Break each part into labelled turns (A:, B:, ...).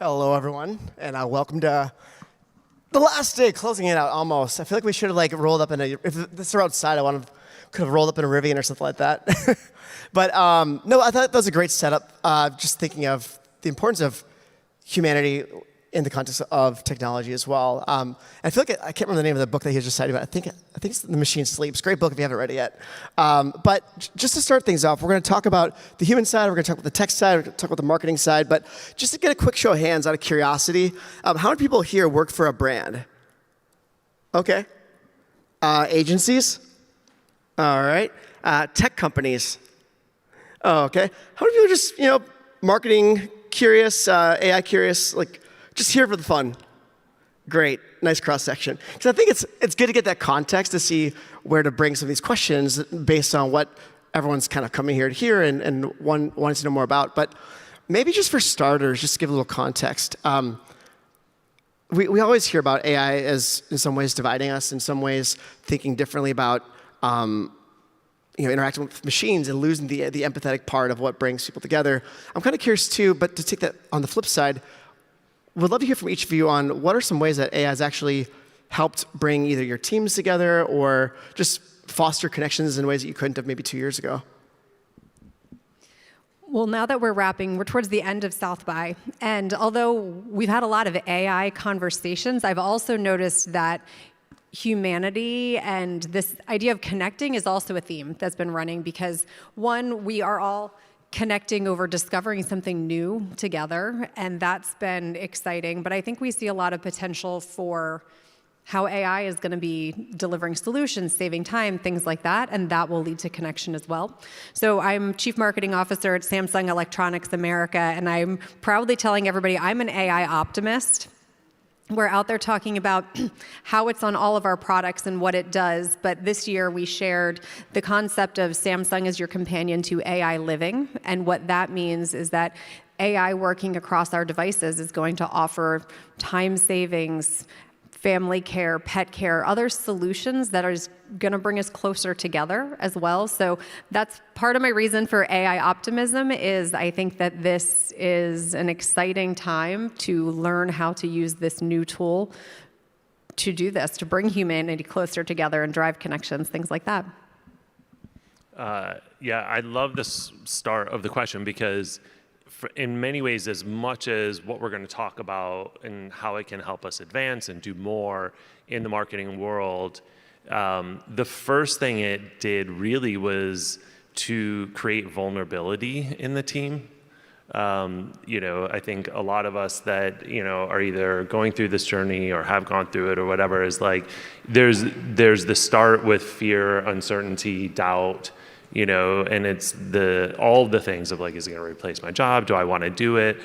A: Hello, everyone, and welcome to the last day, closing it out almost. I feel like we should have rolled up in a. If this were outside, could have rolled up in a Rivian or something like that. But no, I thought that was a great setup. Just thinking of the importance of humanity in the context of technology as well. I feel like I can't remember the name of the book that he was just citing, but I think it's The Machine Sleeps. Great book if you haven't read it yet. But just to start things off, we're going to talk about the human side, we're going to talk about the tech side, we're going to talk about the marketing side. But just to get a quick show of hands out of curiosity, how many people here work for a brand? Okay. Agencies? All right. Tech companies? Oh, okay. How many people are just, marketing curious, AI curious, just here for the fun? Great, nice cross section. Because I think it's good to get that context to see where to bring some of these questions based on what everyone's kind of coming here to hear and wants to know more about. But maybe just for starters, just to give a little context. We always hear about AI as in some ways dividing us, in some ways thinking differently about interacting with machines and losing the empathetic part of what brings people together. I'm kind of curious too, but to take that on the flip side, would love to hear from each of you on what are some ways that AI has actually helped bring either your teams together or just foster connections in ways that you couldn't have maybe 2 years ago.
B: Well, now that we're towards the end of South by, and although we've had a lot of AI conversations, I've also noticed that humanity and this idea of connecting is also a theme that's been running because, one, we are all connecting over discovering something new together, and that's been exciting. But I think we see a lot of potential for how AI is going to be delivering solutions, saving time, things like that, and that will lead to connection as well. So I'm Chief Marketing Officer at Samsung Electronics America, and I'm proudly telling everybody I'm an AI optimist. We're out there talking about how it's on all of our products and what it does, but this year we shared the concept of Samsung as your companion to AI living, and what that means is that AI working across our devices is going to offer time savings, family care, pet care, other solutions that are going to bring us closer together as well. So that's part of my reason for AI optimism is I think that this is an exciting time to learn how to use this new tool to do this, to bring humanity closer together and drive connections, things like that.
C: Yeah, I love the start of the question because in many ways, as much as what we're going to talk about and how it can help us advance and do more in the marketing world, the first thing it did really to create vulnerability in the team. I think a lot of us that are either going through this journey or have gone through it or whatever is there's the start with fear, uncertainty, doubt. And it's all the things of is it going to replace my job? Do I want to do it?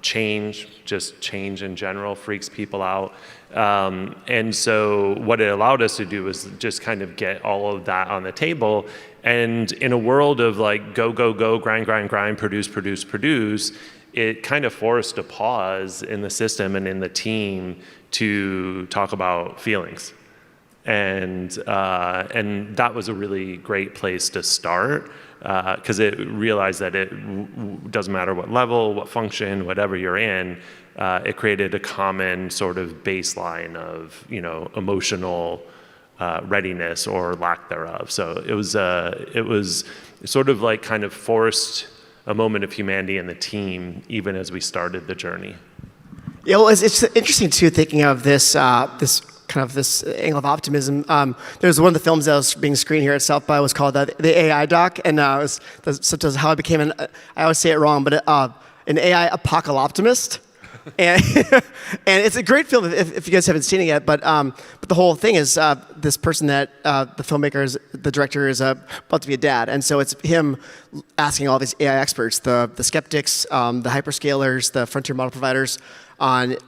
C: Change in general freaks people out. And so what it allowed us to do was just kind of get all of that on the table. And in a world of go, grind, produce, it kind of forced a pause in the system and in the team to talk about feelings. And that was a really great place to start because it realized that it doesn't matter what level, what function, whatever you're in, it created a common sort of baseline of emotional readiness or lack thereof. So it was sort of kind of forced a moment of humanity in the team even as we started the journey.
A: Yeah, well, it's interesting too thinking of this this angle of optimism. There's one of the films that was being screened here at South by was called the AI doc, and sometimes how I became I always say it wrong, but an AI apocalyptimist. And it's a great film if you guys haven't seen it yet. But the whole thing is this person that the filmmaker, the director is about to be a dad, and so it's him asking all these AI experts, the skeptics, the hyperscalers, the frontier model providers, on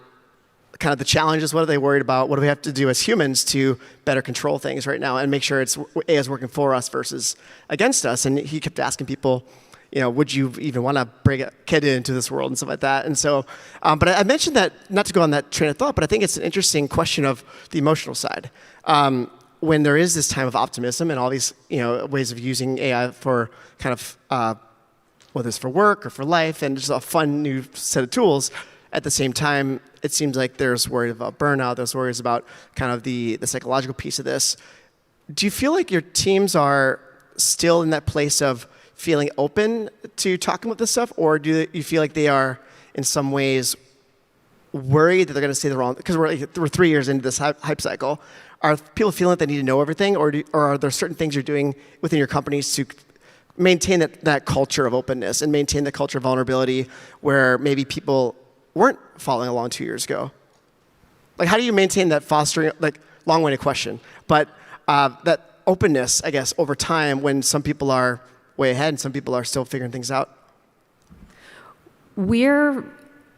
A: kind of the challenges. What are they worried about? What do we have to do as humans to better control things right now and make sure AI is working for us versus against us? And he kept asking people, would you even want to bring a kid into this world and stuff like that? And so, but I mentioned that, not to go on that train of thought, but I think it's an interesting question of the emotional side. When there is this time of optimism and all these ways of using AI for kind of whether it's for work or for life, and just a fun new set of tools. At the same time, it seems like there's worries about burnout, there's worries about kind of the psychological piece of this. Do you feel like your teams are still in that place of feeling open to talking about this stuff, or do you feel like they are in some ways worried that they're going to say the wrong, because we're 3 years into this hype cycle. Are people feeling like they need to know everything, or are there certain things you're doing within your companies to maintain that culture of openness and maintain the culture of vulnerability where maybe people weren't following along 2 years ago? Like, how do you maintain that fostering, like, long-winded question, but that openness, I guess, over time when some people are way ahead and some people are still figuring things out?
B: We're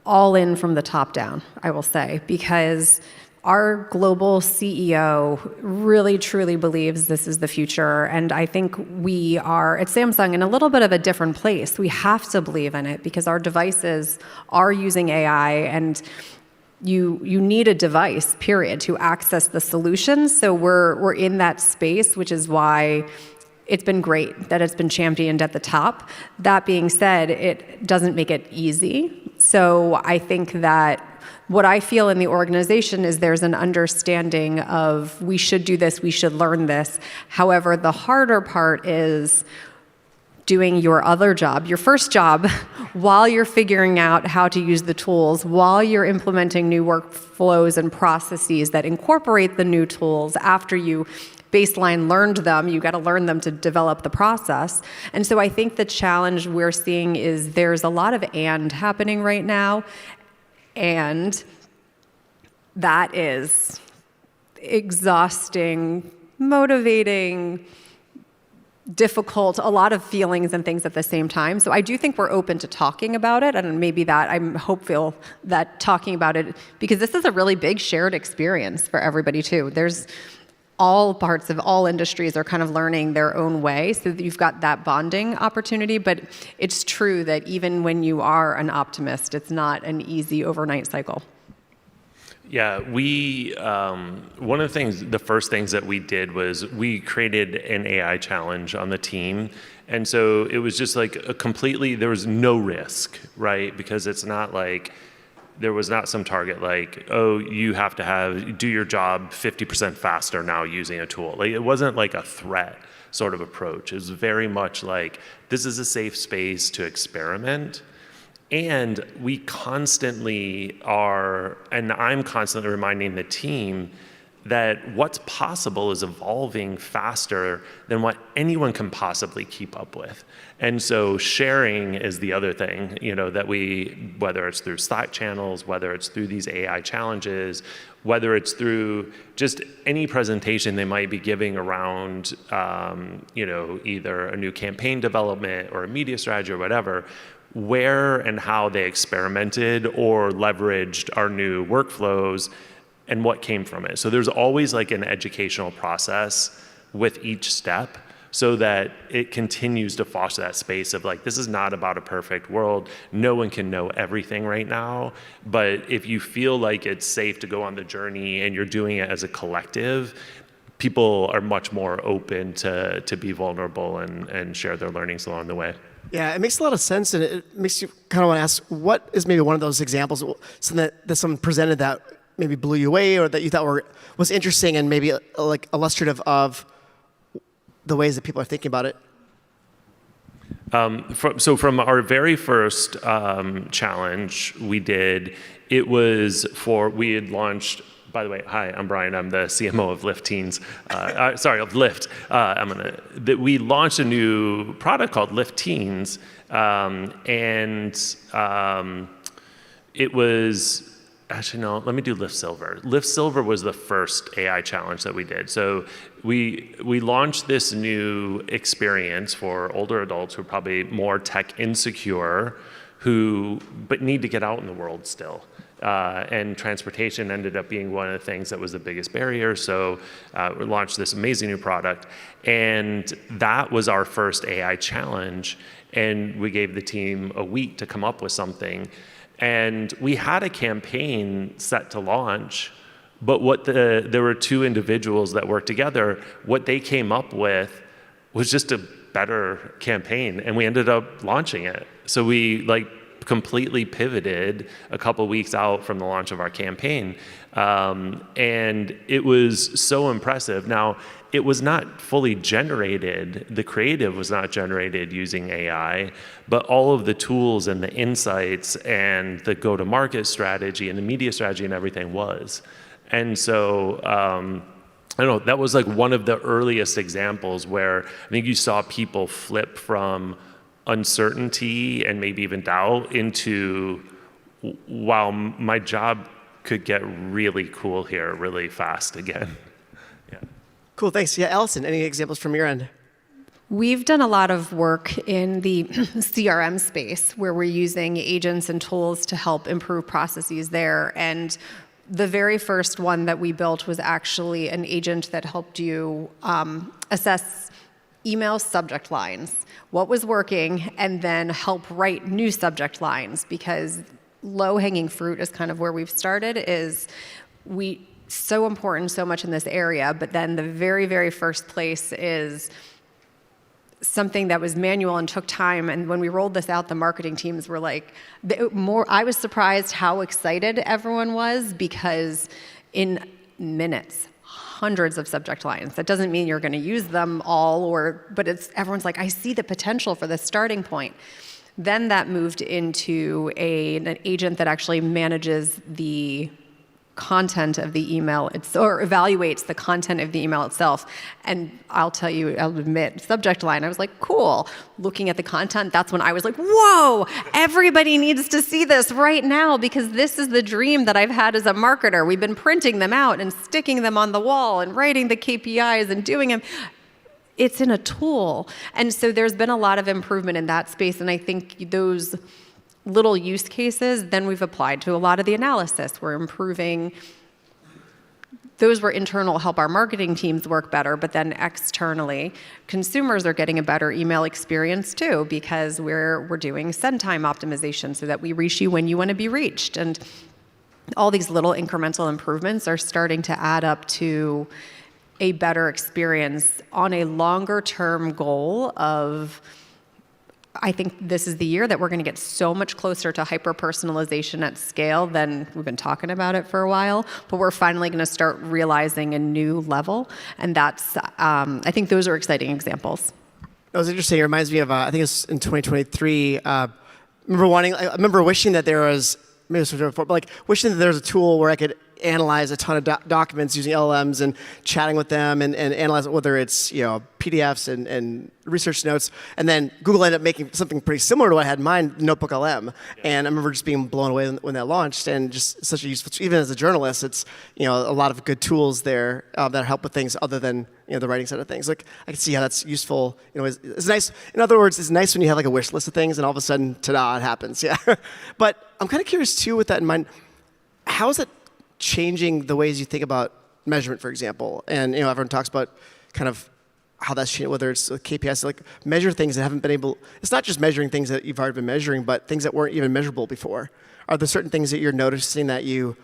B: all in from the top down, I will say, because our global CEO really, truly believes this is the future. And I think we are, at Samsung, in a little bit of a different place. We have to believe in it because our devices are using AI, and you need a device, period, to access the solutions. So we're in that space, which is why it's been great that it's been championed at the top. That being said, it doesn't make it easy. So I think that what I feel in the organization is there's an understanding of we should do this, we should learn this. However, the harder part is doing your other job, your first job, while you're figuring out how to use the tools, while you're implementing new workflows and processes that incorporate the new tools. After you baseline learned them, you got to learn them to develop the process. And so I think the challenge we're seeing is there's a lot of and happening right now. And that is exhausting, motivating, difficult, a lot of feelings and things at the same time. So I do think we're open to talking about it, and maybe that I'm hopeful that talking about it, because this is a really big shared experience for everybody too. There's all parts of all industries are kind of learning their own way, so that you've got that bonding opportunity. But it's true that even when you are an optimist, it's not an easy overnight cycle.
C: Yeah, we, one of the first things that we did was we created an AI challenge on the team. And so it was just like there was no risk, right? Because it's not like, there was not some target like, oh, you have to do your job 50% faster now using a tool. Like, it wasn't like a threat sort of approach. It was very much like, this is a safe space to experiment. And we constantly are, and I'm constantly reminding the team that what's possible is evolving faster than what anyone can possibly keep up with. And so sharing is the other thing, that we, whether it's through Slack channels, whether it's through these AI challenges, whether it's through just any presentation they might be giving around, either a new campaign development or a media strategy or whatever, where and how they experimented or leveraged our new workflows and what came from it. So there's always like an educational process with each step so that it continues to foster that space of like, this is not about a perfect world. No one can know everything right now. But if you feel like it's safe to go on the journey and you're doing it as a collective, people are much more open to be vulnerable and share their learnings along the way.
A: Yeah, it makes a lot of sense, and it makes you kind of want to ask, what is maybe one of those examples, something that someone presented that maybe blew you away or that you thought was interesting and maybe like illustrative of the ways that people are thinking about it?
C: From our very first challenge we did, we had launched. By the way, hi, I'm Brian. I'm the CMO of Lyft Teens. Of Lyft. We launched a new product called Lyft Teens, it was. Actually, no, let me do Lyft Silver. Lyft Silver was the first AI challenge that we did. So we launched this new experience for older adults who are probably more tech insecure, but need to get out in the world still. And transportation ended up being one of the things that was the biggest barrier. So we launched this amazing new product. And that was our first AI challenge. And we gave the team a week to come up with something. And we had a campaign set to launch, but there were two individuals that worked together. What they came up with was just a better campaign, and we ended up launching it. So we like completely pivoted a couple weeks out from the launch of our campaign, and it was so impressive. Now, it was not fully generated, the creative was not generated using AI, but all of the tools and the insights and the go-to-market strategy and the media strategy and everything was. And so, I don't know, that was like one of the earliest examples where I think you saw people flip from uncertainty and maybe even doubt into, wow, my job could get really cool here really fast again. Yeah.
A: Cool, thanks. Yeah, Allison, any examples from your end?
B: We've done a lot of work in the CRM space where we're using agents and tools to help improve processes there. And the very first one that we built was actually an agent that helped you assess email subject lines, what was working, and then help write new subject lines, because low-hanging fruit is kind of where we've started, is so important so much in this area, but then the very, very first place is something that was manual and took time. And when we rolled this out, the marketing teams were like, I was surprised how excited everyone was, because in minutes, hundreds of subject lines. That doesn't mean you're going to use them all, but everyone's like, I see the potential for this starting point. Then that moved into an agent that actually manages the content of the email, or evaluates the content of the email itself. And I'll admit, subject line, I was like, cool. Looking at the content, that's when I was like, whoa, everybody needs to see this right now, because this is the dream that I've had as a marketer. We've been printing them out and sticking them on the wall and writing the KPIs and doing them. It's in a tool. And so there's been a lot of improvement in that space. And I think those little use cases, then we've applied to a lot of the analysis. We're improving. Those were internal, help our marketing teams work better, but then externally, consumers are getting a better email experience too, because we're doing send time optimization so that we reach you when you want to be reached. And all these little incremental improvements are starting to add up to a better experience on a longer term goal of, I think this is the year that we're going to get so much closer to hyper-personalization at scale than we've been talking about it for a while, but we're finally going to start realizing a new level. And that's, I think those are exciting examples.
A: That was interesting. It reminds me of, I think it was in 2023, I remember wishing that there was, maybe it was before, but like wishing that there was a tool where I could analyze a ton of documents using LLMs and chatting with them and analyze whether it's PDFs and research notes. And then Google ended up making something pretty similar to what I had in mind, Notebook LM. Yeah. And I remember just being blown away when that launched, and just such a useful, even as a journalist, it's a lot of good tools there that help with things other than the writing side of things. Like I can see how that's useful. It's nice. In other words, it's nice when you have like a wish list of things and all of a sudden, ta-da, it happens. Yeah. But I'm kind of curious too, with that in mind, how is it changing the ways you think about measurement, for example? And everyone talks about kind of how that's changed, whether it's KPIs, like measure things that haven't been able. It's not just measuring things that you've already been measuring, but things that weren't even measurable before. Are there certain things that you're noticing that you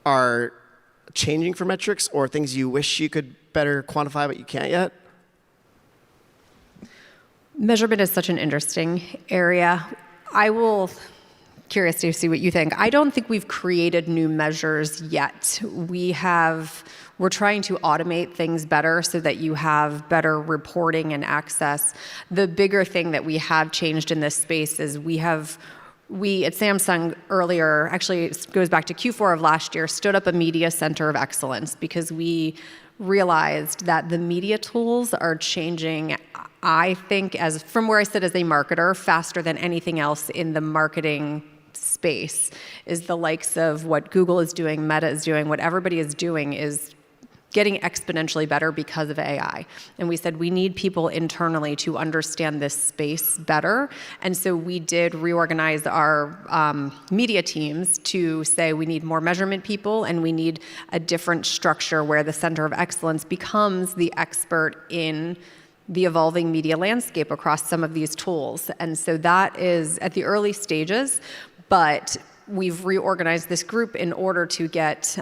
A: are changing for metrics, or things you wish you could better quantify but you can't yet?
B: Measurement is such an interesting area. Curious to see what you think. I don't think we've created new measures yet. We're trying to automate things better so that you have better reporting and access. The bigger thing that we have changed in this space is we at Samsung earlier, actually it goes back to Q4 of last year, stood up a media center of excellence, because we realized that the media tools are changing, I think, from where I sit as a marketer, faster than anything else in the marketing space. Is the likes of what Google is doing, Meta is doing, what everybody is doing is getting exponentially better because of AI. And we said we need people internally to understand this space better. And so we did reorganize our media teams to say we need more measurement people, and we need a different structure where the center of excellence becomes the expert in the evolving media landscape across some of these tools. And so that is at the early stages, but we've reorganized this group in order to get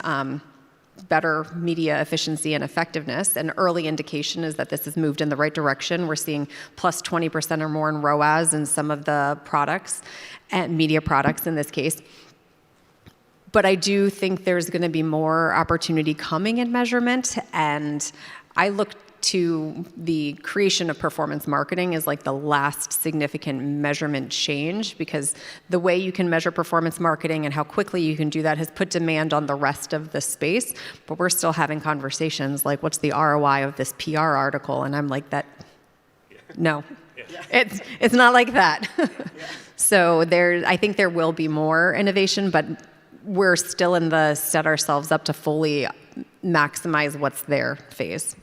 B: better media efficiency and effectiveness. An early indication is that this has moved in the right direction. We're seeing plus 20% or more in ROAS in some of the products, and media products in this case. But I do think there's going to be more opportunity coming in measurement, and I look to the creation of performance marketing as like the last significant measurement change, because the way you can measure performance marketing and how quickly you can do that has put demand on the rest of the space. But we're still having conversations like, what's the ROI of this PR article? And I'm like, no, it's not like that. So I think there will be more innovation, but we're still in the set ourselves up to fully maximize what's there phase.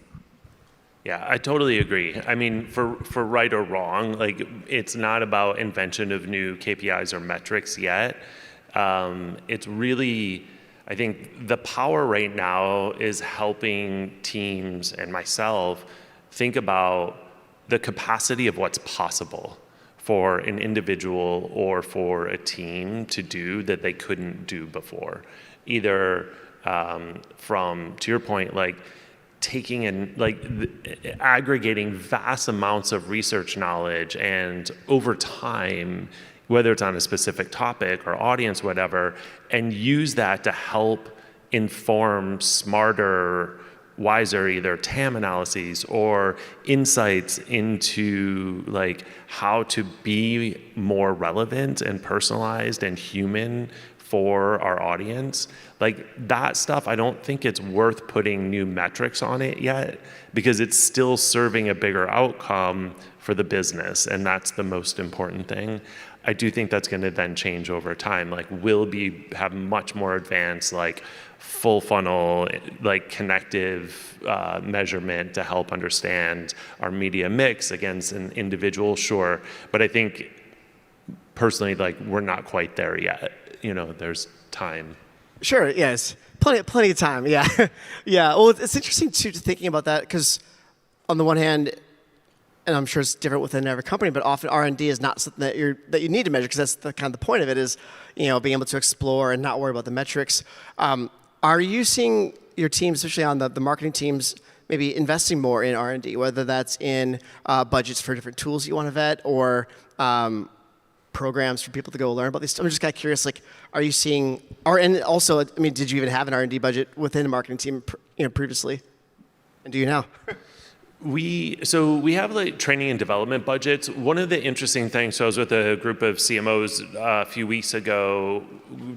C: Yeah, I totally agree. I mean, for right or wrong, like it's not about invention of new KPIs or metrics yet. It's really, I think the power right now is helping teams and myself think about the capacity of what's possible for an individual or for a team to do that they couldn't do before. Either from, to your point, like taking and aggregating vast amounts of research knowledge, and over time, whether it's on a specific topic or audience, whatever, and use that to help inform smarter, wiser either TAM analyses or insights into like how to be more relevant and personalized and human for our audience. Like that stuff, I don't think it's worth putting new metrics on it yet, because it's still serving a bigger outcome for the business, and that's the most important thing. I do think that's going to then change over time. Like we'll have much more advanced like full funnel, like connective measurement to help understand our media mix against an individual, sure. But I think personally, like we're not quite there yet. You know, there's time.
A: Sure. Yes. Plenty of time. Yeah. Yeah. Well, it's interesting too, thinking about that, because on the one hand, and I'm sure it's different within every company, but often R&D is not something that you need to measure, because that's the kind of the point of it is, you know, being able to explore and not worry about the metrics. Are you seeing your teams, especially on the marketing teams, maybe investing more in R&D, whether that's in budgets for different tools you want to vet, or programs for people to go learn about these? I'm just kind of curious, like, are you seeing, and also, I mean, did you even have an R&D budget within the marketing team, previously? And do you now?
C: We have like training and development budgets. One of the interesting things, so I was with a group of CMOs a few weeks ago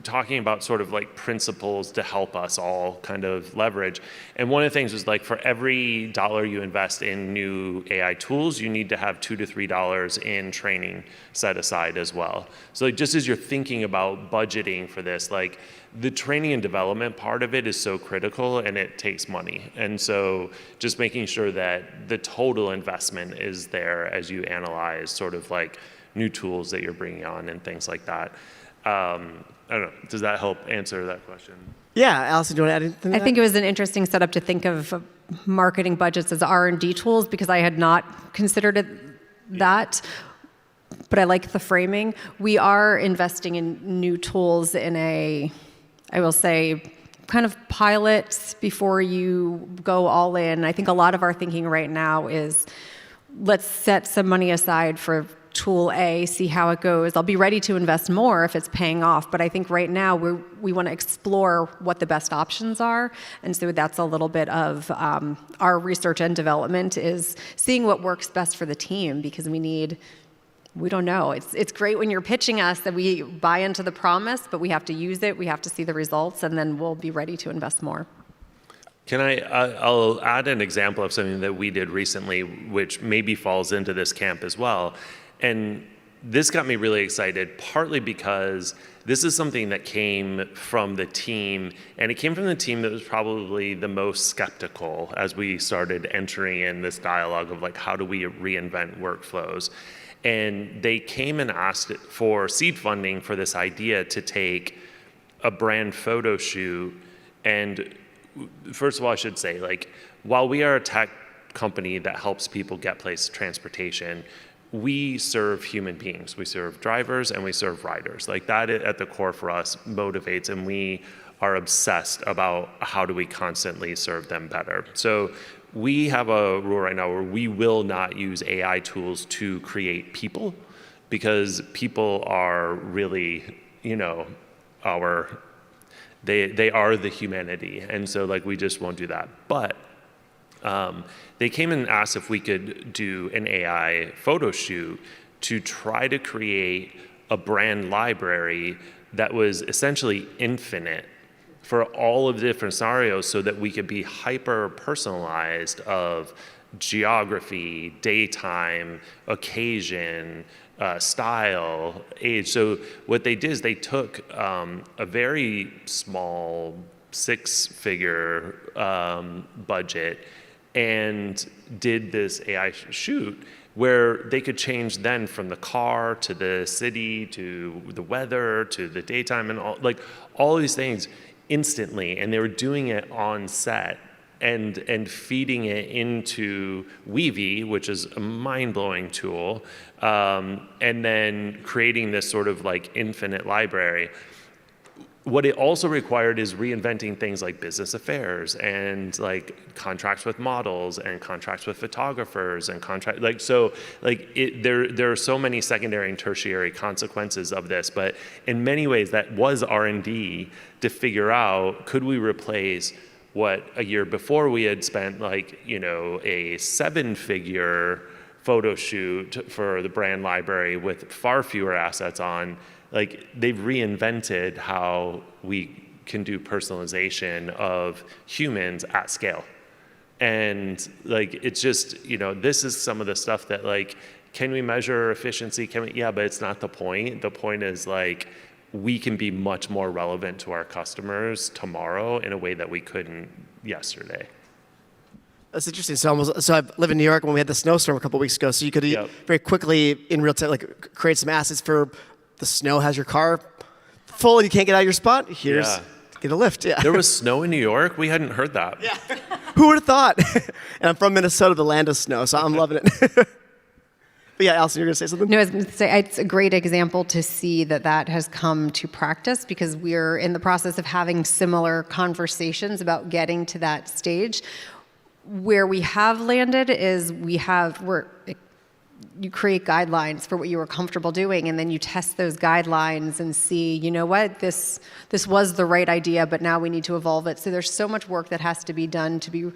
C: talking about sort of like principles to help us all kind of leverage. And one of the things was like for every dollar you invest in new AI tools, you need to have $2 to $3 in training set aside as well. So like just as you're thinking about budgeting for this, like the training and development part of it is so critical, and it takes money. And so just making sure that the total investment is there as you analyze sort of like new tools that you're bringing on and things like that. I don't know, does that help answer that question?
A: Yeah, Allison, do you want to add anything to that?
B: I think it was an interesting setup to think of marketing budgets as R&D tools, because I had not considered it that. But I like the framing. We are investing in new tools in I will say, kind of pilot before you go all in. I think a lot of our thinking right now is, let's set some money aside for tool A, see how it goes. I'll be ready to invest more if it's paying off, but I think right now we want to explore what the best options are. And so that's a little bit of our research and development, is seeing what works best for the team, because we don't know. It's great when you're pitching us that we buy into the promise, but we have to use it, we have to see the results, and then we'll be ready to invest more.
C: I'll add an example of something that we did recently, which maybe falls into this camp as well. And this got me really excited, partly because this is something that came from the team, and it came from the team that was probably the most skeptical as we started entering in this dialogue of like, how do we reinvent workflows? And they came and asked for seed funding for this idea to take a brand photo shoot. And first of all, I should say, like, while we are a tech company that helps people get places, transportation, we serve human beings. We serve drivers and we serve riders. Like that at the core for us motivates, and we are obsessed about how do we constantly serve them better. So we have a rule right now where we will not use AI tools to create people, because people are really, they are the humanity. And so like we just won't do that. But they came and asked if we could do an AI photo shoot to try to create a brand library that was essentially infinite for all of the different scenarios, so that we could be hyper personalized of geography, daytime, occasion, style, age. So what they did is they took a very small 6-figure budget and did this AI shoot where they could change then from the car to the city to the weather to the daytime and all these things instantly, and they were doing it on set and feeding it into Weavy, which is a mind-blowing tool, and then creating this sort of like infinite library. What it also required is reinventing things like business affairs and like contracts with models and contracts with photographers and there are so many secondary and tertiary consequences of this, but in many ways that was R&D to figure out, could we replace what a year before we had spent like, a 7-figure photo shoot for the brand library with far fewer assets on. Like, they've reinvented how we can do personalization of humans at scale. And like, it's just, this is some of the stuff that like, can we measure efficiency? Yeah, but it's not the point. The point is like, we can be much more relevant to our customers tomorrow in a way that we couldn't yesterday.
A: That's interesting. So I live in New York when we had the snowstorm a couple weeks ago. So you could very quickly in real time like create some assets for the snow has your car full and you can't get out of your spot. Get a lift. Yeah.
C: There was snow in New York. We hadn't heard that.
A: Yeah. Who would have thought? And I'm from Minnesota, the land of snow, so I'm loving it. But yeah, Alison, you're going to say something?
B: No, I was going to say it's a great example to see that has come to practice, because we're in the process of having similar conversations about getting to that stage. Where we have landed is you create guidelines for what you were comfortable doing, and then you test those guidelines and see, what, this was the right idea, but now we need to evolve it. So there's so much work that has to be done to be,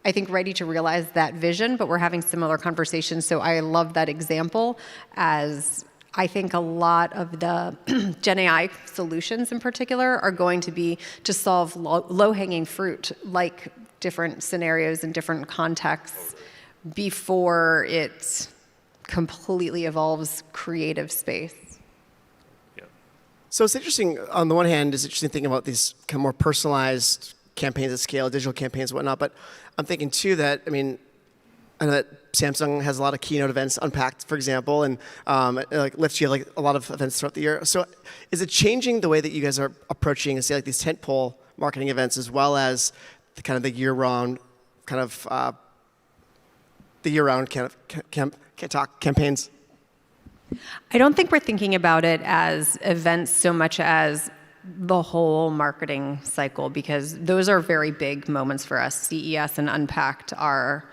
B: I think, ready to realize that vision, but we're having similar conversations. So I love that example, as I think a lot of the Gen AI solutions in particular are going to be to solve low-hanging fruit, like different scenarios and different contexts, before it completely evolves creative space.
C: Yeah.
A: So it's interesting, on the one hand, it's interesting thinking about these kind of more personalized campaigns at scale, digital campaigns and whatnot, but I'm thinking too that, I know that Samsung has a lot of keynote events, Unpacked, for example, and like Lyft, you have like a lot of events throughout the year. So is it changing the way that you guys are approaching, say, like these tentpole marketing events, as well as the kind of the year-round kind of campaigns?
B: I don't think we're thinking about it as events so much as the whole marketing cycle, because those are very big moments for us. CES and Unpacked are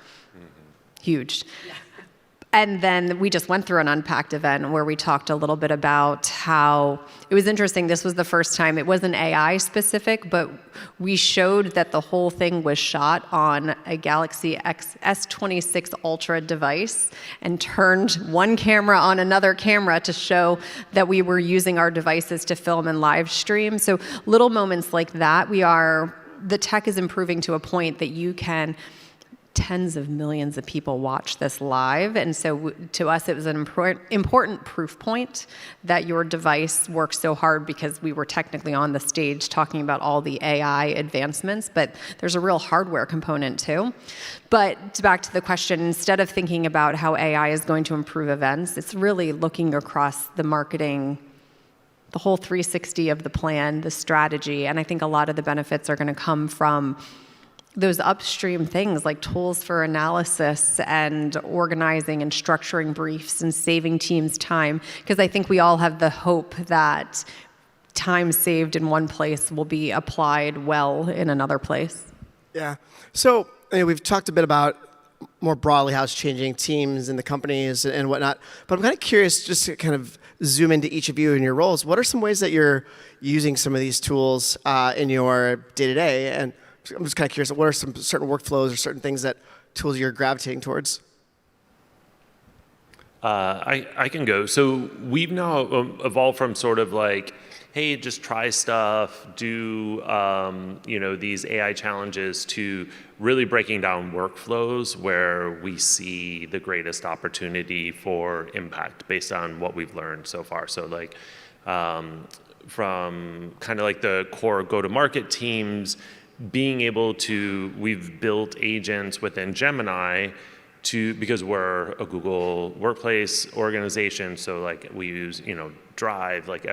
B: huge. Yeah. And then we just went through an Unpacked event where we talked a little bit about how it was interesting. This was the first time, it wasn't AI specific, but we showed that the whole thing was shot on a Galaxy S26 Ultra device, and turned one camera on another camera to show that we were using our devices to film and live stream. So little moments like that, the tech is improving to a point that you can, tens of millions of people watch this live. And so to us, it was an important proof point that your device works so hard, because we were technically on the stage talking about all the AI advancements, but there's a real hardware component too. But back to the question, instead of thinking about how AI is going to improve events, it's really looking across the marketing, the whole 360 of the plan, the strategy. And I think a lot of the benefits are going to come from those upstream things like tools for analysis and organizing and structuring briefs and saving teams time. Because I think we all have the hope that time saved in one place will be applied well in another place.
A: Yeah. So we've talked a bit about more broadly how it's changing teams and the companies and whatnot. But I'm kind of curious, just to kind of zoom into each of you in your roles. What are some ways that you're using some of these tools in your day-to-day? And I'm just kind of curious, what are some certain workflows or certain things that tools you're gravitating towards?
C: I can go. So we've now evolved from sort of like, hey, just try stuff, do these AI challenges, to really breaking down workflows where we see the greatest opportunity for impact based on what we've learned so far. So like from kind of like the core go-to-market teams, being able to, we've built agents within Gemini because we're a Google Workplace organization, so like we use Drive, like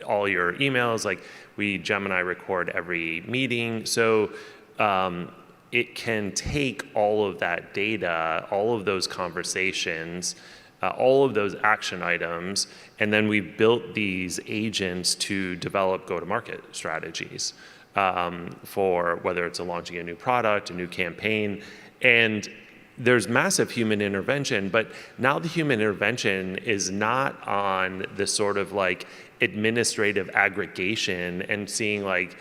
C: all your emails, like we Gemini record every meeting, so it can take all of that data, all of those conversations, all of those action items, and then we built these agents to develop go-to-market strategies for whether it's launching a new product, a new campaign, and there's massive human intervention, but now the human intervention is not on the sort of like administrative aggregation and seeing like,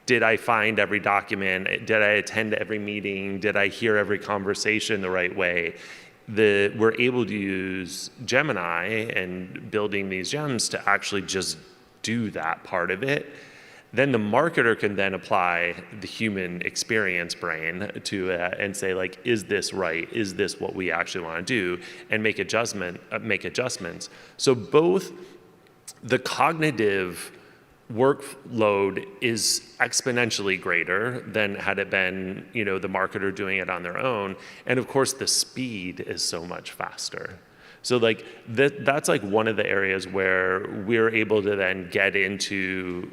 C: did I find every document? Did I attend every meeting? Did I hear every conversation the right way? We're able to use Gemini and building these gems to actually just do that part of it. Then the marketer can then apply the human experience brain to it and say like, is this right? Is this what we actually want to do? And make adjustments. So both the cognitive workload is exponentially greater than had it been, the marketer doing it on their own. And of course, the speed is so much faster. So like that's like one of the areas where we're able to then get into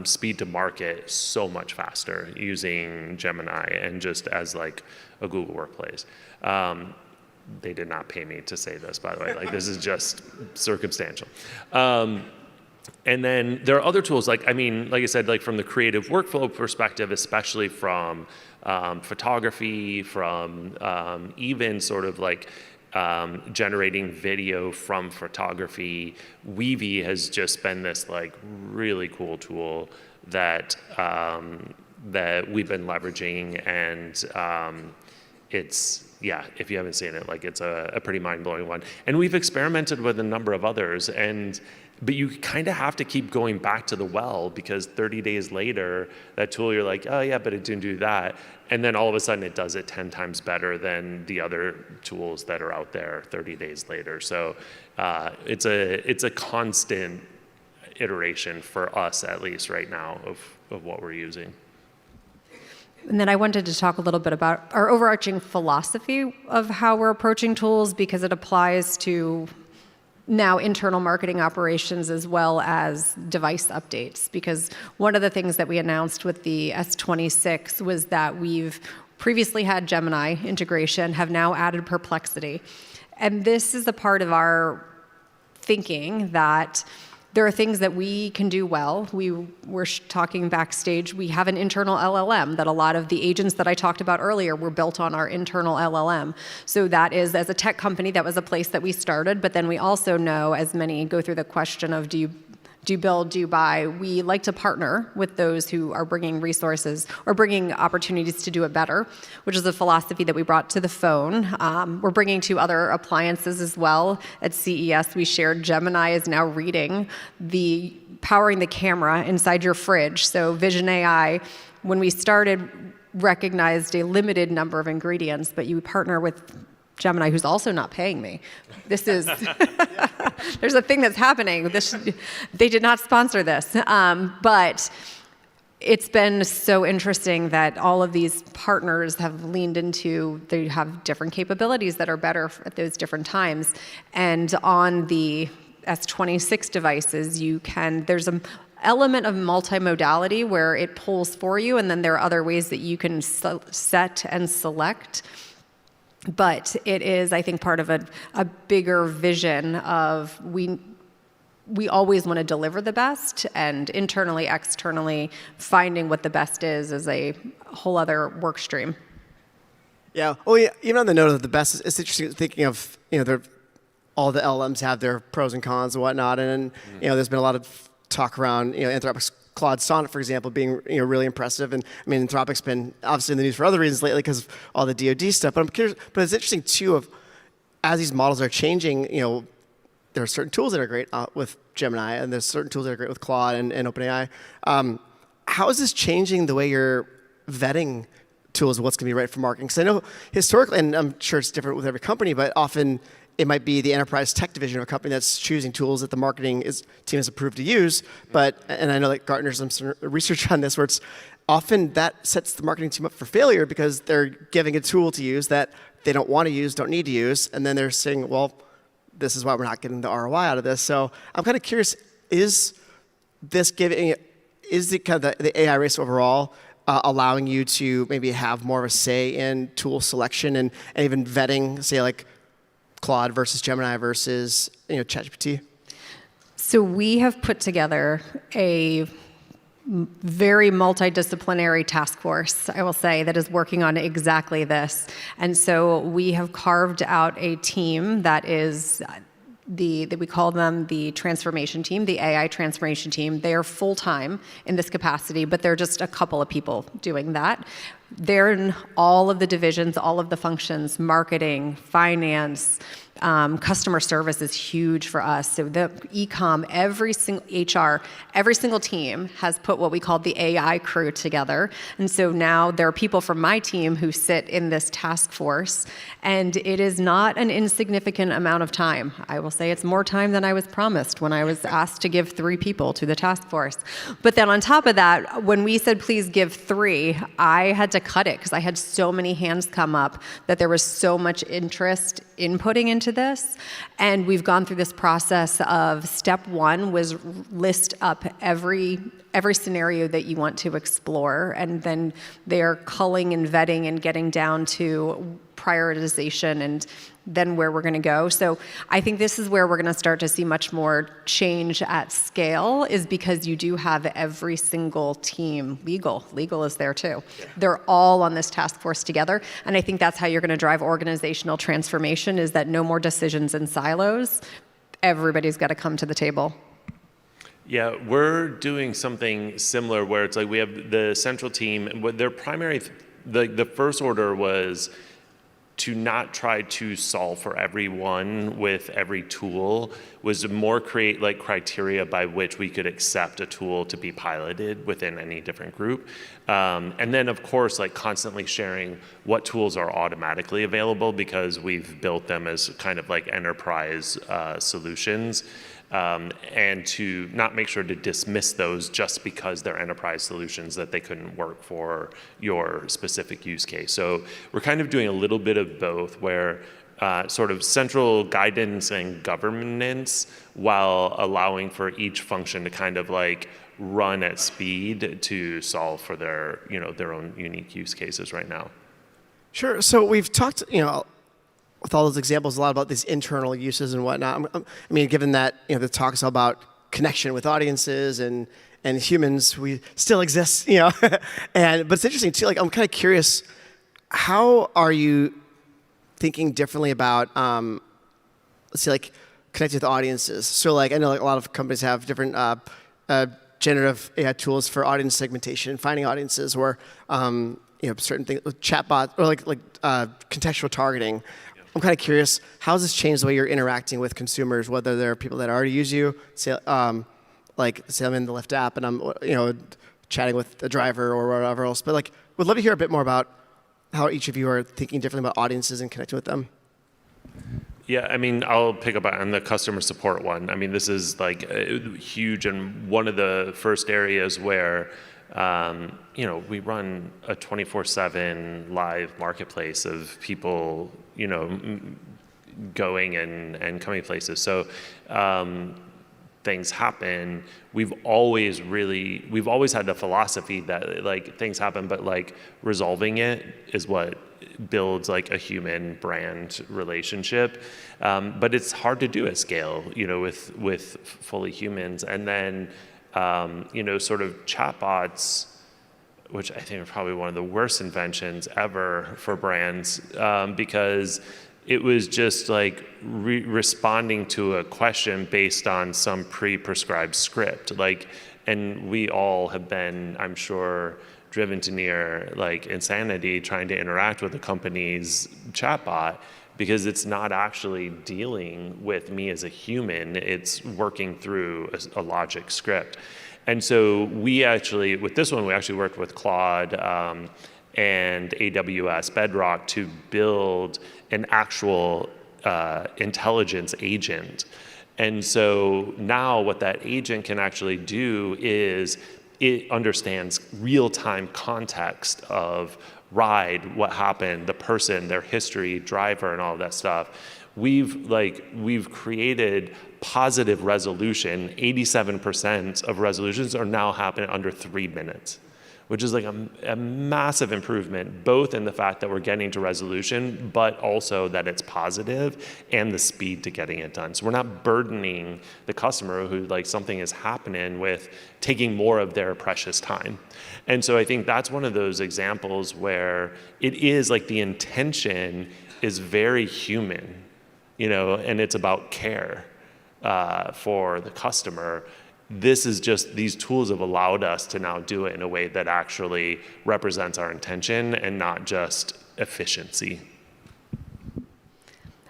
C: speed to market so much faster using Gemini and just as like a Google Workplace. They did not pay me to say this, by the way. Like this is just circumstantial. And then there are other tools like I said, like from the creative workflow perspective, especially from photography, from even sort of like generating video from photography. Weavy has just been this like really cool tool that that we've been leveraging, and if you haven't seen it, like it's a pretty mind-blowing one. And we've experimented with a number of others, but you kind of have to keep going back to the well, because 30 days later, that tool, you're like, oh yeah, but it didn't do that. And then all of a sudden it does it 10 times better than the other tools that are out there 30 days later. So it's a constant iteration for us, at least right now, of what we're using.
B: And then I wanted to talk a little bit about our overarching philosophy of how we're approaching tools, because it applies to now internal marketing operations as well as device updates. Because one of the things that we announced with the S26 was that we've previously had Gemini integration, have now added Perplexity. And this is a part of our thinking that there are things that we can do well. We were talking backstage, we have an internal LLM that a lot of the agents that I talked about earlier were built on our internal LLM. So that is, as a tech company, that was a place that we started, but then we also know, as many go through the question of do you build, do you buy, we like to partner with those who are bringing resources or bringing opportunities to do it better, which is a philosophy that we brought to the phone. We're bringing to other appliances as well. At CES, we shared Gemini is now reading powering the camera inside your fridge. So Vision AI, when we started, recognized a limited number of ingredients, but you partner with Gemini, who's also not paying me. This is, there's a thing that's happening. They did not sponsor this, but it's been so interesting that all of these partners have leaned into, they have different capabilities that are better at those different times. And on the S26 devices, there's an element of multimodality where it pulls for you, and then there are other ways that you can set and select. But it is, I think, part of a bigger vision of we always want to deliver the best, and internally, externally, finding what the best is a whole other work stream.
A: Yeah. Well, yeah, even on the note of the best, it's interesting thinking of, all the LLMs have their pros and cons and whatnot, and there's been a lot of talk around, Anthropic's Claude Sonnet, for example, being really impressive. And I mean, Anthropic's been obviously in the news for other reasons lately because of all the DoD stuff. But I'm curious. But it's interesting too of as these models are changing. There are certain tools that are great with Gemini, and there's certain tools that are great with Claude and OpenAI. How is this changing the way you're vetting tools? What's going to be right for marketing? Because I know historically, and I'm sure it's different with every company, but often it might be the enterprise tech division of a company that's choosing tools that the marketing team has approved to use. And I know that Gartner's done some research on this, where it's often that sets the marketing team up for failure because they're giving a tool to use that they don't want to use, don't need to use, and then they're saying, well, this is why we're not getting the ROI out of this. So I'm kind of curious, is the kind of the AI race overall allowing you to maybe have more of a say in tool selection and even vetting, say like Claude versus Gemini versus ChatGPT?
B: So we have put together a very multidisciplinary task force, I will say, that is working on exactly this. And so we have carved out a team that is we call them the transformation team, the AI transformation team. They are full-time in this capacity, but they're just a couple of people doing that. They're in all of the divisions, all of the functions, marketing, finance, customer service is huge for us. So the e-com, every single HR, every single team has put what we call the AI crew together. And so now there are people from my team who sit in this task force, and it is not an insignificant amount of time. I will say it's more time than I was promised when I was asked to give 3 people to the task force. But then on top of that, when we said, please give 3, I had to cut it because I had so many hands come up that there was so much interest inputting into this. And we've gone through this process of step 1 was list up every scenario that you want to explore, and then they're culling and vetting and getting down to prioritization and then where we're going to go. So I think this is where we're going to start to see much more change at scale, is because you do have every single team, legal is there too. Yeah. They're all on this task force together. And I think that's how you're going to drive organizational transformation, is that no more decisions in silos. Everybody's got to come to the table.
C: Yeah, we're doing something similar where it's like we have the central team. Their primary, the first order was to not try to solve for everyone with every tool, was to more create like criteria by which we could accept a tool to be piloted within any different group. And then of course, like constantly sharing what tools are automatically available because we've built them as kind of like enterprise solutions. And to not make sure to dismiss those just because they're enterprise solutions that they couldn't work for your specific use case. So we're kind of doing a little bit of both, where sort of central guidance and governance while allowing for each function to kind of like run at speed to solve for their, their own unique use cases right now.
A: Sure. So we've talked, with all those examples, a lot about these internal uses and whatnot. I mean, given that the talk is all about connection with audiences and humans, we still exist, but it's interesting too. Like, I'm kind of curious, how are you thinking differently about, let's say, like connecting with audiences? So, like, I know like a lot of companies have different generative AI tools for audience segmentation, finding audiences, or certain things, chatbots, or like contextual targeting. I'm kind of curious, how has this changed the way you're interacting with consumers, whether they're people that already use you, say I'm in the Lyft app and I'm chatting with a driver or whatever else. But like, would love to hear a bit more about how each of you are thinking differently about audiences and connecting with them.
C: Yeah, I mean, I'll pick up on the customer support one. I mean, this is like huge, and one of the first areas where we run a 24/7 live marketplace of people, going and coming places. So things happen, we've always had the philosophy that like things happen, but like resolving it is what builds like a human brand relationship. But it's hard to do at scale, with fully humans. And then, sort of chatbots, which I think are probably one of the worst inventions ever for brands, because it was just like responding to a question based on some pre-prescribed script. And we all have been, I'm sure, driven to near like insanity trying to interact with a company's chatbot, because it's not actually dealing with me as a human. It's working through a logic script. And so we actually, with this one, we actually worked with Claude and AWS Bedrock to build an actual intelligence agent. And so now what that agent can actually do is it understands real-time context of ride, what happened, the person, their history, driver, and all of that stuff. We've created positive resolution. 87% of resolutions are now happening under 3 minutes, which is like a massive improvement, both in the fact that we're getting to resolution, but also that it's positive and the speed to getting it done. So we're not burdening the customer who like something is happening with taking more of their precious time. And so I think that's one of those examples where it is like the intention is very human, and it's about care for the customer. This is just, these tools have allowed us to now do it in a way that actually represents our intention and not just efficiency.
B: I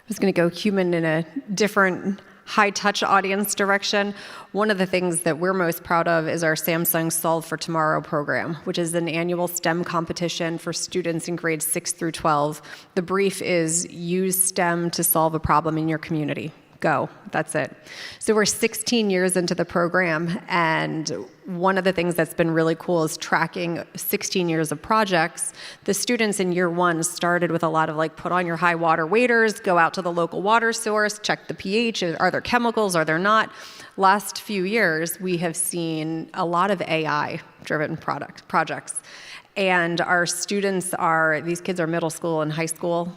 B: was going to go human in a different high-touch audience direction. One of the things that we're most proud of is our Samsung Solve for Tomorrow program, which is an annual STEM competition for students in grades 6 through 12. The brief is use STEM to solve a problem in your community. Go. That's it. So we're 16 years into the program, and one of the things that's been really cool is tracking 16 years of projects. The students in year one started with a lot of like, put on your high water waders, go out to the local water source, check the pH, are there chemicals, are there not? Last few years, we have seen a lot of AI-driven projects. And our students these kids are middle school and high school.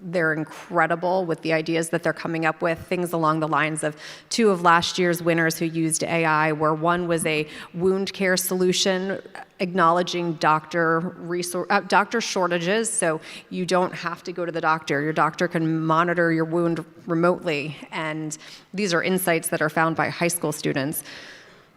B: They're incredible with the ideas that they're coming up with, things along the lines of 2 of last year's winners who used AI, where one was a wound care solution acknowledging doctor shortages, so you don't have to go to the doctor. Your doctor can monitor your wound remotely, and these are insights that are found by high school students.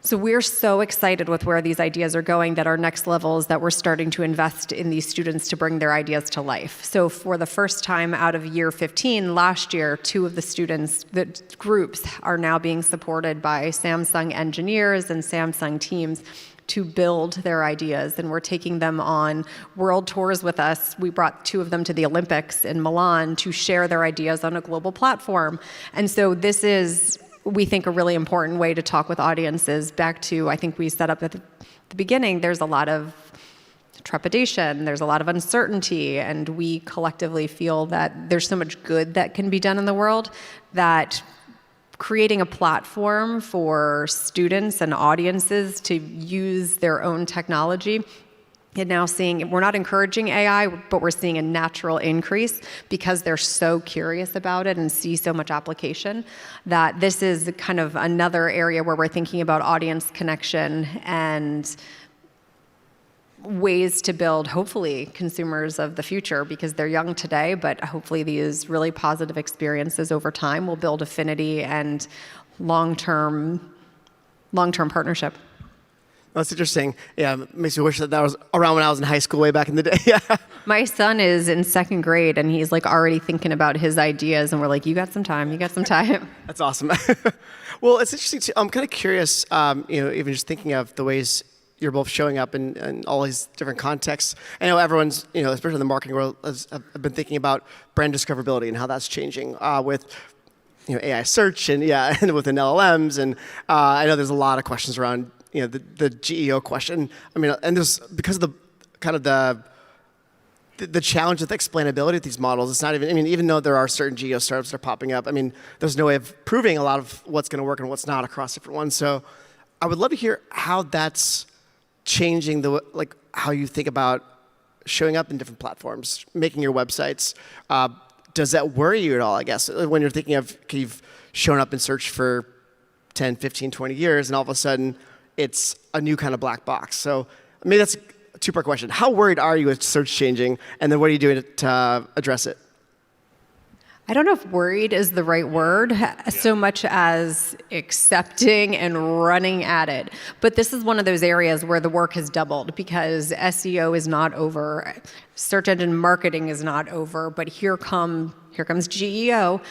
B: So we're so excited with where these ideas are going that our next level is that we're starting to invest in these students to bring their ideas to life. So for the first time out of year 15 last year, 2 of the groups are now being supported by Samsung engineers and Samsung teams to build their ideas, and we're taking them on world tours with us. We brought 2 of them to the Olympics in Milan to share their ideas on a global platform. And so this is, we think, a really important way to talk with audiences. Back to, I think we set up at the beginning, there's a lot of trepidation, there's a lot of uncertainty, and we collectively feel that there's so much good that can be done in the world that creating a platform for students and audiences to use their own technology. And now we're not encouraging AI, but we're seeing a natural increase because they're so curious about it and see so much application, that this is kind of another area where we're thinking about audience connection and ways to build, hopefully, consumers of the future, because they're young today, but hopefully these really positive experiences over time will build affinity and long-term partnership.
A: That's interesting. Yeah, it makes me wish that was around when I was in high school way back in the day. Yeah.
B: My son is in 2nd grade, and he's like already thinking about his ideas, and we're like, you got some time.
A: That's awesome. Well, it's interesting too. I'm kind of curious, even just thinking of the ways you're both showing up in all these different contexts. I know everyone's, especially in the marketing world, have been thinking about brand discoverability and how that's changing with AI search and within LLMs. And I know there's a lot of questions around the GEO question. I mean, and there's, because of the kind of the the challenge with explainability of these models. It's not even, I mean, even though there are certain geo startups that are popping up, I mean, there's no way of proving a lot of what's going to work and what's not across different ones. So I would love to hear how that's changing like how you think about showing up in different platforms, making your websites. Does that worry you at all, I guess, when you're thinking of, you've shown up in search for 10, 15, 20 years, and all of a sudden it's a new kind of black box. So maybe that's a two-part question. How worried are you with search changing, and then what are you doing to address it?
B: I don't know if worried is the right word, so much as accepting and running at it. But this is one of those areas where the work has doubled because SEO is not over, search engine marketing is not over, but here comes GEO.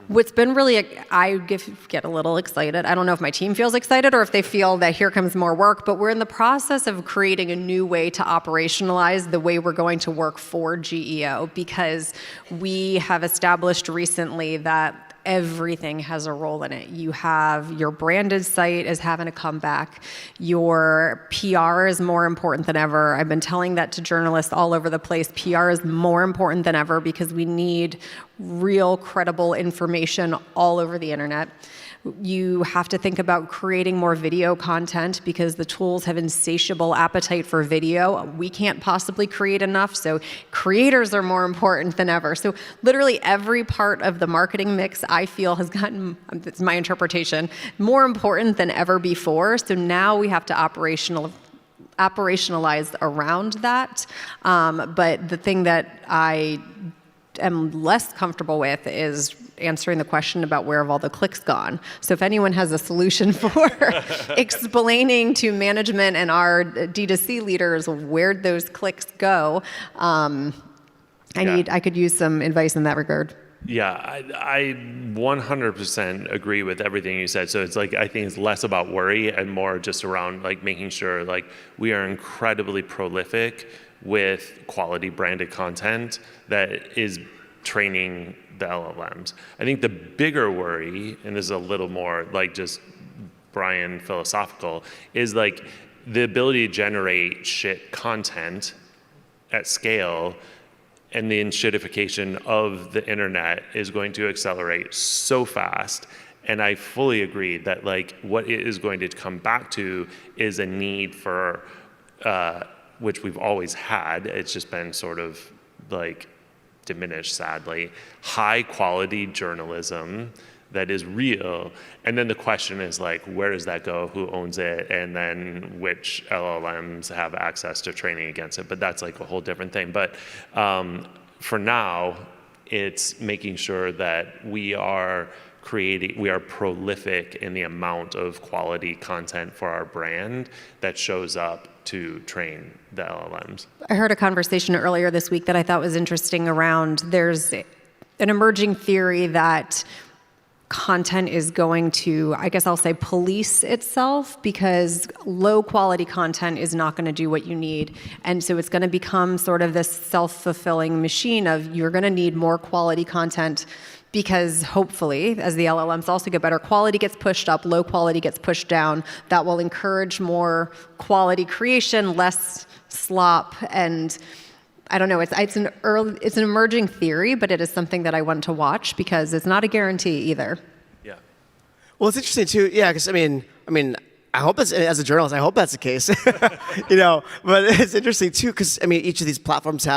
B: What's been really, I get a little excited. I don't know if my team feels excited or if they feel that here comes more work, but we're in the process of creating a new way to operationalize the way we're going to work for GEO, because we have established recently that everything has a role in it. You have your branded site is having a comeback. Your PR is more important than ever. I've been telling that to journalists all over the place. PR is more important than ever because we need real, credible information all over the internet. You have to think about creating more video content because the tools have insatiable appetite for video. We can't possibly create enough, so creators are more important than ever. So literally every part of the marketing mix, I feel, has gotten, it's my interpretation, more important than ever before. So now we have to operationalize around that. But the thing that I am less comfortable with is answering the question about where have all the clicks gone. So if anyone has a solution for explaining to management and our D2C leaders where'd those clicks go, I could use some advice in that regard.
C: Yeah, I 100% agree with everything you said. So it's like, I think it's less about worry and more just around like making sure like we are incredibly prolific with quality branded content that is training the LLMs. I think the bigger worry, and this is a little more like just Brian philosophical, is like the ability to generate shit content at scale, and the enshittification of the internet is going to accelerate so fast. And I fully agree that like what it is going to come back to is a need for, which we've always had, it's just been sort of like diminished, sadly, high quality journalism that is real. And then the question is like, where does that go? Who owns it? And then which LLMs have access to training against it? But that's like a whole different thing. But for now, it's making sure that we are prolific in the amount of quality content for our brand that shows up to train the LLMs.
B: I heard a conversation earlier this week that I thought was interesting around there's an emerging theory that content is going to, I guess I'll say, police itself, because low quality content is not going to do what you need. And so it's going to become sort of this self-fulfilling machine of you're going to need more quality content, because hopefully, as the LLMs also get better, quality gets pushed up, low quality gets pushed down. That will encourage more quality creation, less slop, and I don't know. It's an emerging theory, but it is something that I want to watch because it's not a guarantee either.
C: Yeah.
A: Well, it's interesting too. Yeah, because I mean, I hope it's, as a journalist, I hope that's the case. But it's interesting too because I mean, each of these platforms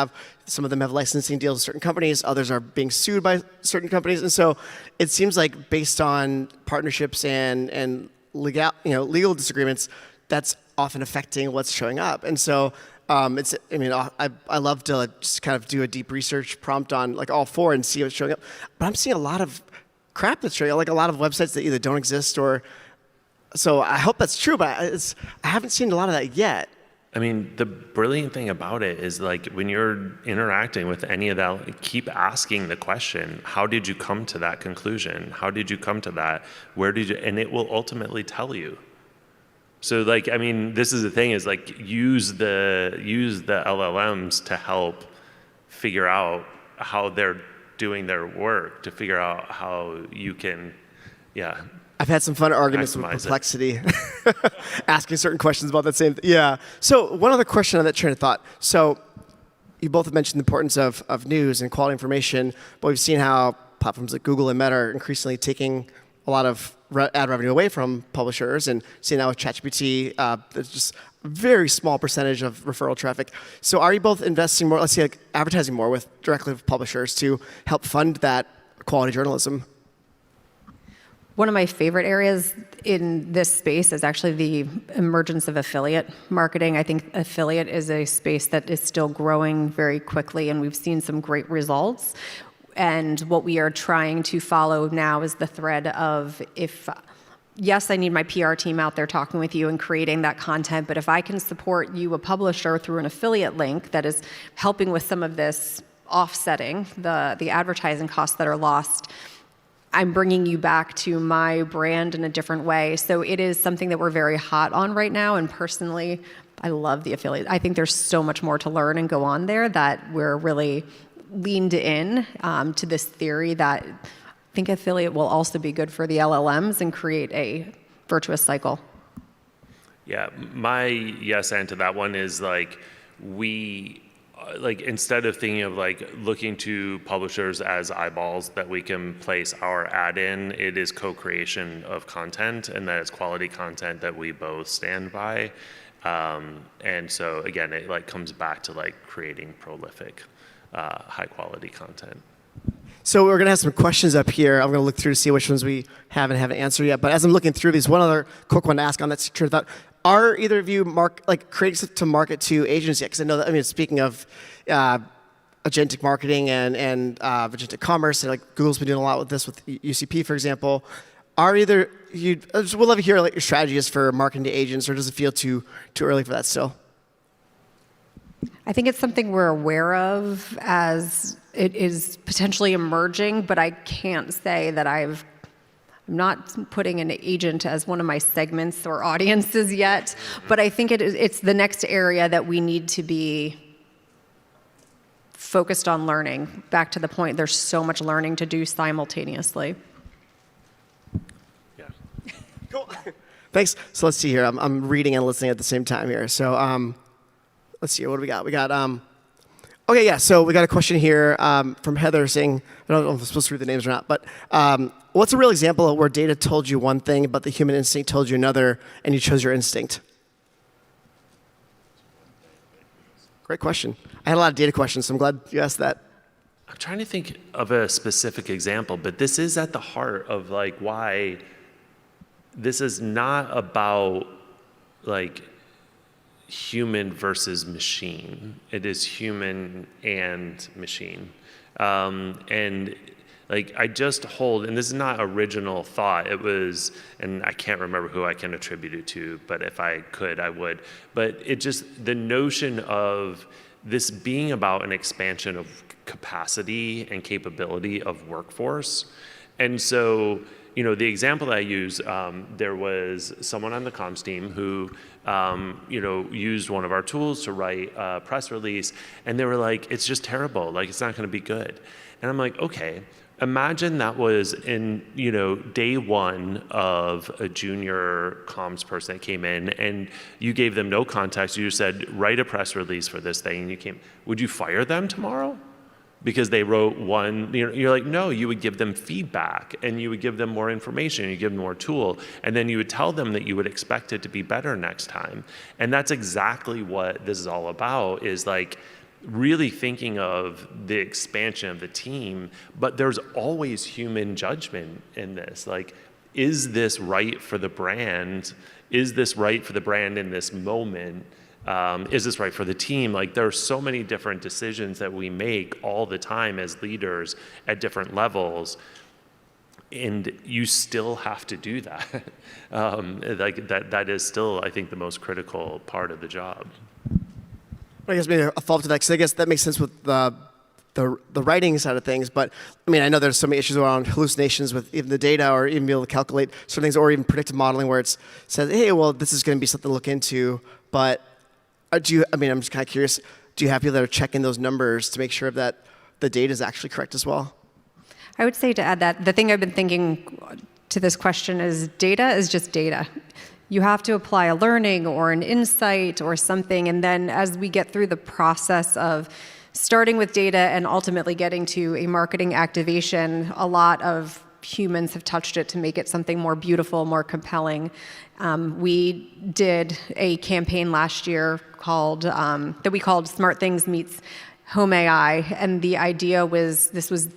A: some of them have licensing deals with certain companies, others are being sued by certain companies, and so it seems like based on partnerships and legal disagreements, that's often affecting what's showing up, and so. I love to just kind of do a deep research prompt on like all four and see what's showing up. But I'm seeing a lot of crap that's showing up, like a lot of websites that either don't exist or. So I hope that's true, but I haven't seen a lot of that yet.
C: I mean, the brilliant thing about it is like when you're interacting with any of that, keep asking the question, how did you come to that conclusion? How did you come to that? Where did you, and it will ultimately tell you. So like, I mean, this is the thing is like use the LLMs to help figure out how they're doing their work, to figure out how you can, yeah.
A: I've had some fun arguments with Perplexity, asking certain questions about that same thing. Yeah. So one other question on that train of thought. So you both have mentioned the importance of news and quality information, but we've seen how platforms like Google and Meta are increasingly taking a lot of ad revenue away from publishers, and seeing now with ChatGPT, there's just a very small percentage of referral traffic. So are you both investing more, let's say like advertising more directly with publishers to help fund that quality journalism?
B: One of my favorite areas in this space is actually the emergence of affiliate marketing. I think affiliate is a space that is still growing very quickly, and we've seen some great results. And what we are trying to follow now is the thread of yes, I need my PR team out there talking with you and creating that content, but if I can support you, a publisher, through an affiliate link that is helping with some of this offsetting the advertising costs that are lost, I'm bringing you back to my brand in a different way. So it is something that we're very hot on right now, and personally, I love the affiliate. I think there's so much more to learn and go on there that we're really leaned in to this theory that I think affiliate will also be good for the LLMs and create a virtuous cycle.
C: Yeah, my yes and to that one is like instead of thinking of like looking to publishers as eyeballs that we can place our ad in, it is co-creation of content, and that it's quality content that we both stand by. And so again, it like comes back to like creating prolific, high quality content.
A: So we're going to have some questions up here. I'm going to look through to see which ones we haven't answered yet. But as I'm looking through these, one other quick one to ask on that train of thought. Are either of you creating to market to agents yet? Because I know that, speaking of agentic marketing and agentic commerce, and like Google's been doing a lot with this with UCP, for example. Are either you? We'd love to hear like your strategy is for marketing to agents, or does it feel too early for that still?
B: I think it's something we're aware of as it is potentially emerging, but I can't say that I'm not putting an agent as one of my segments or audiences yet, but I think it's the next area that we need to be focused on learning. Back to the point, there's so much learning to do simultaneously.
C: Yeah.
A: Cool. Thanks. So let's see here. I'm reading and listening at the same time here. So let's see. What do we got? We got okay, yeah. So we got a question here from Heather saying, I don't know if I'm supposed to read the names or not, but what's a real example of where data told you one thing, but the human instinct told you another, and you chose your instinct? Great question. I had a lot of data questions, so I'm glad you asked that.
C: I'm trying to think of a specific example, but this is at the heart of like why this is not about like human versus machine. It is human and machine. And like I just hold, and this is not original thought, it was, and I can't remember who I can attribute it to, but if I could, I would. But it just, the notion of this being about an expansion of capacity and capability of workforce. And so, the example that I use, there was someone on the comms team who, used one of our tools to write a press release, and they were like, it's just terrible, like it's not gonna be good. And I'm like, okay, imagine that was in, day one of a junior comms person that came in, and you gave them no context, you just said, write a press release for this thing, and you came, would you fire them tomorrow? Because they wrote one, you're like, no, you would give them feedback, and you would give them more information, you give them more tool, and then you would tell them that you would expect it to be better next time. And that's exactly what this is all about, is like really thinking of the expansion of the team, but there's always human judgment in this. Like, is this right for the brand? Is this right for the brand in this moment? Is this right for the team? Like, there are so many different decisions that we make all the time as leaders at different levels, and you still have to do that. Like that is still, I think, the most critical part of the job.
A: I guess maybe a follow-up to that, because I guess that makes sense with the writing side of things. But I know there's so many issues around hallucinations with even the data, or even be able to calculate certain things, or even predictive modeling, where it says, hey, well, this is going to be something to look into. But I'm just kind of curious, do you have people that are checking those numbers to make sure that the data is actually correct as well?
B: I would say to add that, the thing I've been thinking to this question is data is just data. You have to apply a learning or an insight or something, and then as we get through the process of starting with data and ultimately getting to a marketing activation, a lot of humans have touched it to make it something more beautiful, more compelling. We did a campaign last year that we called Smart Things Meets Home AI, and the idea was this was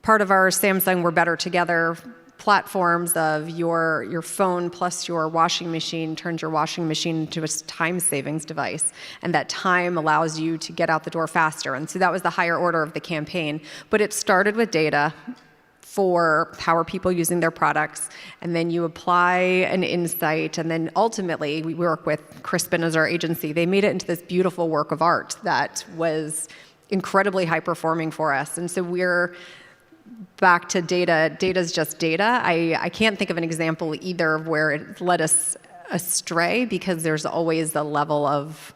B: part of our Samsung We're Better Together platforms of your phone plus your washing machine turns your washing machine into a time savings device, and that time allows you to get out the door faster. And so that was the higher order of the campaign, but it started with data for how are people using their products, and then you apply an insight, and then ultimately we work with Crispin as our agency. They made it into this beautiful work of art that was incredibly high performing for us. And so we're back to data. Data's just data. I can't think of an example either where it led us astray, because there's always a level of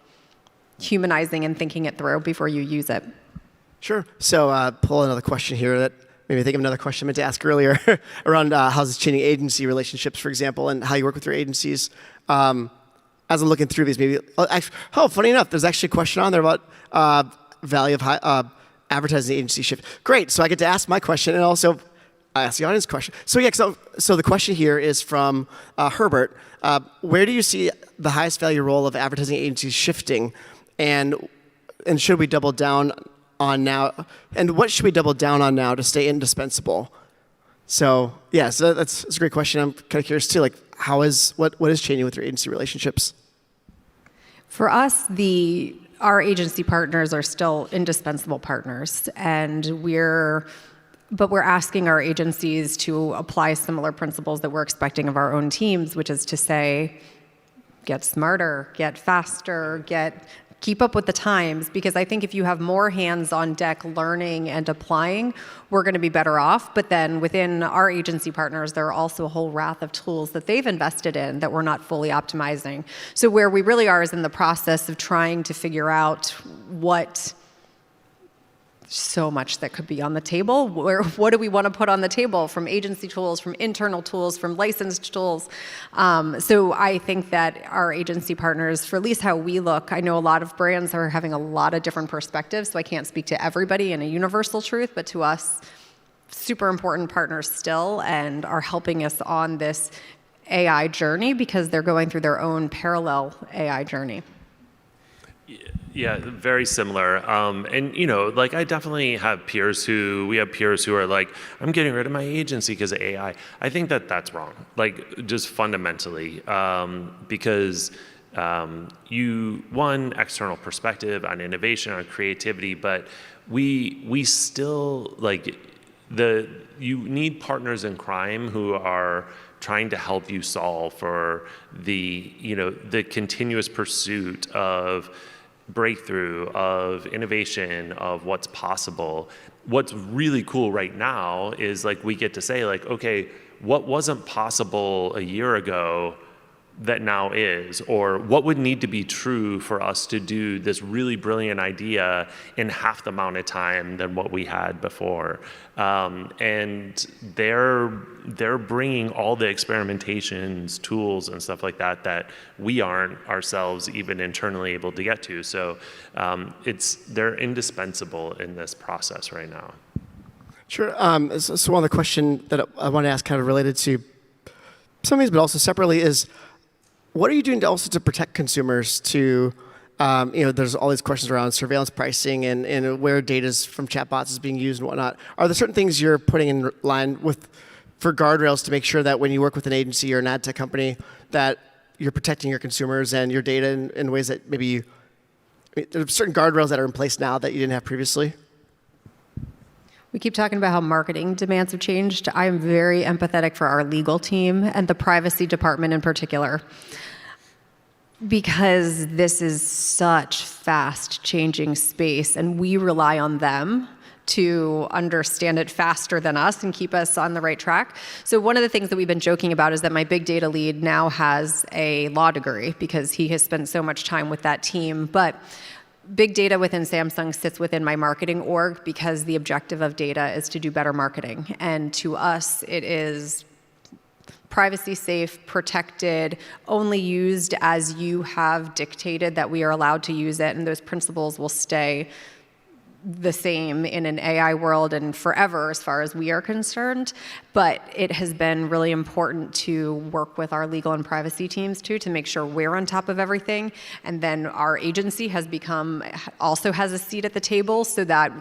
B: humanizing and thinking it through before you use it.
A: Sure. So pull another question here that made me think of another question I meant to ask earlier around how's this changing agency relationships, for example, and how you work with your agencies. As I'm looking through these, funny enough, there's actually a question on there about value of high, advertising agency shift. Great. So I get to ask my question, and also I ask the audience question. So the question here is from Herbert. Where do you see the highest value role of advertising agencies shifting, and should we double down on now? And what should we double down on now to stay indispensable? So that's a great question. I'm kind of curious too. Like, what is changing with your agency relationships?
B: For us, our agency partners are still indispensable partners, and we're asking our agencies to apply similar principles that we're expecting of our own teams, which is to say, get smarter, get faster, keep up with the times, because I think if you have more hands on deck learning and applying, we're going to be better off. But then within our agency partners, there are also a whole raft of tools that they've invested in that we're not fully optimizing. So where we really are is in the process of trying to figure out so much that could be on the table. What do we want to put on the table from agency tools, from internal tools, from licensed tools? So I think that our agency partners, for at least how we look, I know a lot of brands are having a lot of different perspectives, so I can't speak to everybody in a universal truth, but to us, super important partners still, and are helping us on this AI journey because they're going through their own parallel AI journey.
C: Yeah, very similar. And I definitely have peers who are like, I'm getting rid of my agency because of AI. I think that that's wrong, just fundamentally, because external perspective on innovation, on creativity, but we still you need partners in crime who are trying to help you solve for the continuous pursuit of breakthrough, of innovation, of what's possible. What's really cool right now is we get to say okay, what wasn't possible a year ago that now is, or what would need to be true for us to do this really brilliant idea in half the amount of time than what we had before. And they're bringing all the experimentations, tools, and stuff like that we aren't ourselves even internally able to get to. So they're indispensable in this process right now.
A: Sure. So one of the questions that I want to ask, kind of related to some of these, but also separately, is what are you doing to protect consumers to, there's all these questions around surveillance pricing and where data from chatbots is being used and whatnot. Are there certain things you're putting in line for guardrails to make sure that when you work with an agency or an ad tech company, that you're protecting your consumers and your data in ways that maybe there are certain guardrails that are in place now that you didn't have previously?
B: We keep talking about how marketing demands have changed. I am very empathetic for our legal team and the privacy department in particular, because this is such fast changing space, and we rely on them to understand it faster than us and keep us on the right track. So one of the things that we've been joking about is that my big data lead now has a law degree because he has spent so much time with that team. But big data within Samsung sits within my marketing org because the objective of data is to do better marketing. And to us, it is privacy safe, protected, only used as you have dictated that we are allowed to use it, and those principles will stay the same in an AI world and forever as far as we are concerned, but it has been really important to work with our legal and privacy teams too to make sure we're on top of everything. And then our agency also has a seat at the table so that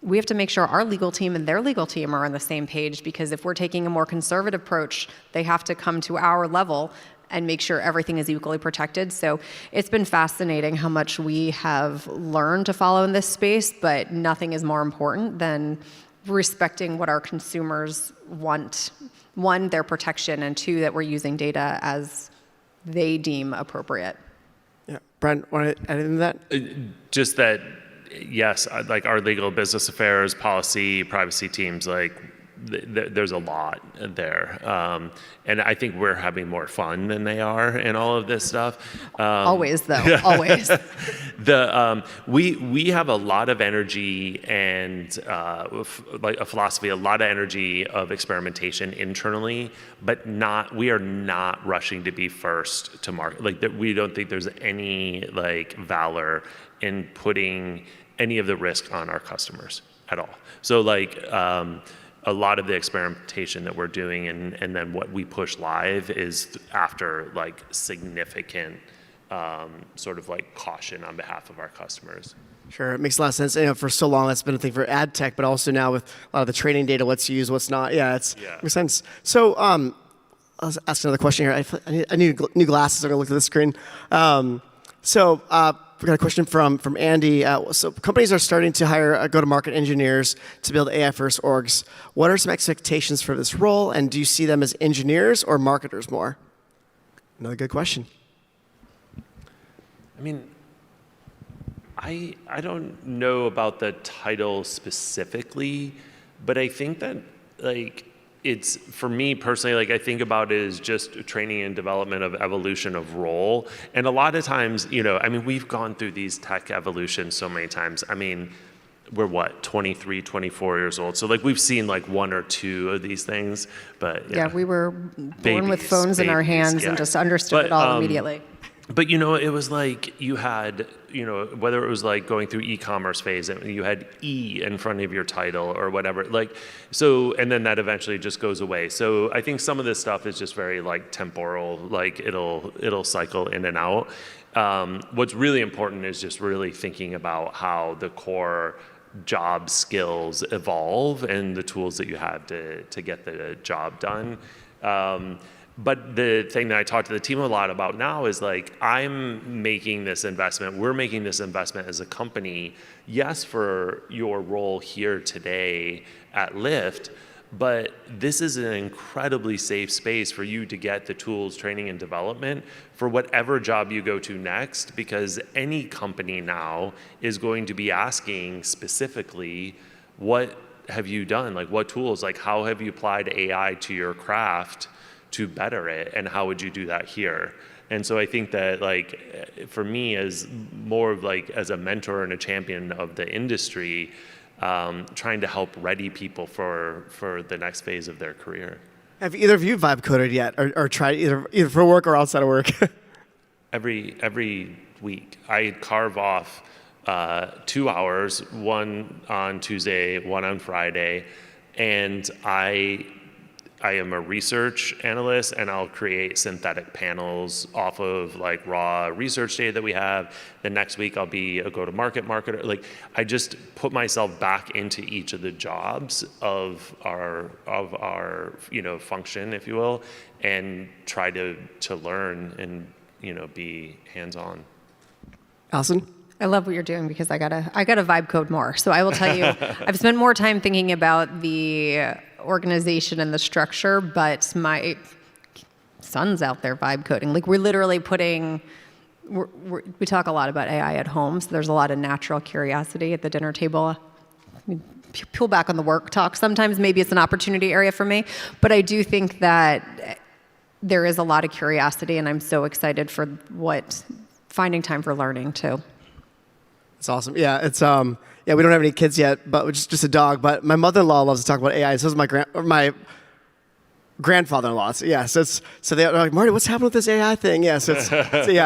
B: we have to make sure our legal team and their legal team are on the same page, because if we're taking a more conservative approach, they have to come to our level and make sure everything is equally protected. So it's been fascinating how much we have learned to follow in this space, but nothing is more important than respecting what our consumers want. One, their protection, and two, that we're using data as they deem appropriate.
A: Yeah, Brent, want to add anything to that?
C: Just that, yes, like our legal, business affairs, policy, privacy teams, like there's a lot there, and I think we're having more fun than they are in all of this stuff.
B: Always, though, always.
C: We have a lot of energy and like a philosophy, a lot of energy of experimentation internally, but we are not rushing to be first to market. Like that, we don't think there's any like valor in putting any of the risk on our customers at all. So like. A lot of the experimentation that we're doing and then what we push live is after like significant sort of like caution on behalf of our customers.
A: Sure, it makes a lot of sense. For so long, that's been a thing for ad tech, but also now with a lot of the training data, what's used, what's not. Yeah, makes sense. So I'll ask another question here. I need new glasses. I'm gonna look at the screen. We got a question from Andy. So companies are starting to hire go-to-market engineers to build AI-first orgs. What are some expectations for this role, and do you see them as engineers or marketers more? Another good question.
C: I mean, I don't know about the title specifically, but I think that like it's, for me personally, like I think about it as just training and development of evolution of role. And a lot of times, I mean, we've gone through these tech evolutions so many times. I mean, we're 23, 24 years old. So like we've seen like one or two of these things, but
B: yeah, we were born with phones in our hands and just understood it all immediately.
C: But it was like you had, whether it was like going through e-commerce phase and you had E in front of your title or whatever, like, so, and then that eventually just goes away. So I think some of this stuff is just very like temporal, like it'll cycle in and out. What's really important is just really thinking about how the core job skills evolve and the tools that you have to get the job done. But the thing that I talk to the team a lot about now is like, I'm making this investment, we're making this investment as a company, yes, for your role here today at Lyft, but this is an incredibly safe space for you to get the tools, training, and development for whatever job you go to next, because any company now is going to be asking specifically, what have you done? Like what tools, like how have you applied AI to your craft to better it, and how would you do that here? And so I think that like for me as more of like as a mentor and a champion of the industry, trying to help ready people for the next phase of their career.
A: Have either of you vibe coded yet, or tried either for work or outside of work?
C: Every week I carve off 2 hours, one on Tuesday, one on Friday, and I am a research analyst, and I'll create synthetic panels off of like raw research data that we have. The next week I'll be a go-to-market marketer. Like I just put myself back into each of the jobs of our function, if you will, and try to learn and be hands-on.
A: Allison?
B: I love what you're doing because I gotta vibe code more. So I will tell you, I've spent more time thinking about the organization and the structure, but my son's out there vibe coding. Like we're literally we talk a lot about AI at home, so there's a lot of natural curiosity at the dinner table. Pull back on the work talk. Sometimes maybe it's an opportunity area for me, but I do think that there is a lot of curiosity, and I'm so excited for finding time for learning too.
A: It's awesome. Yeah, it's we don't have any kids yet, but just a dog. But my mother-in-law loves to talk about AI. So does my grandfather-in-law. So they're like, Marty, what's happening with this AI thing? Yeah,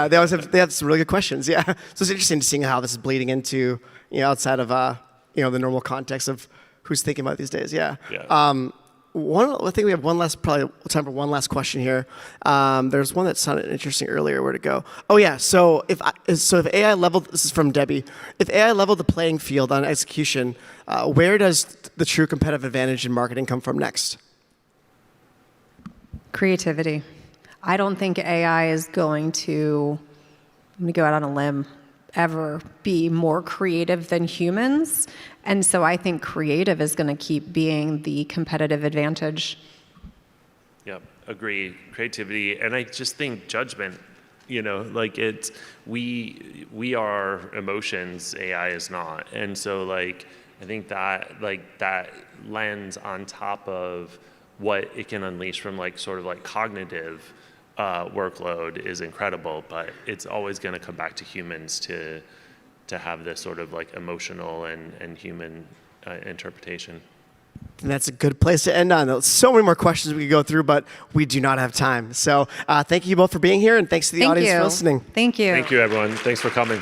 A: they have some really good questions. Yeah, so it's interesting to seeing how this is bleeding into outside of the normal context of who's thinking about it these days. Yeah.
C: Yeah.
A: I think we have probably time for one last question here. There's one that sounded interesting earlier. Where to go? Oh yeah. So if AI leveled, this is from Debbie. If AI leveled the playing field on execution, where does the true competitive advantage in marketing come from next?
B: Creativity. I don't think AI is going to, I'm going to go out on a limb, ever be more creative than humans. And so I think creative is going to keep being the competitive advantage.
C: Yep, agree. Creativity, and I just think judgment. We are emotions. AI is not, and so I think that lens on top of what it can unleash from cognitive workload is incredible. But it's always going to come back to humans to have this sort of emotional and human interpretation.
A: And that's a good place to end on. There's so many more questions we could go through, but we do not have time. So thank you both for being here, and thanks to the audience for listening.
B: Thank you.
C: Thank you, everyone. Thanks for coming.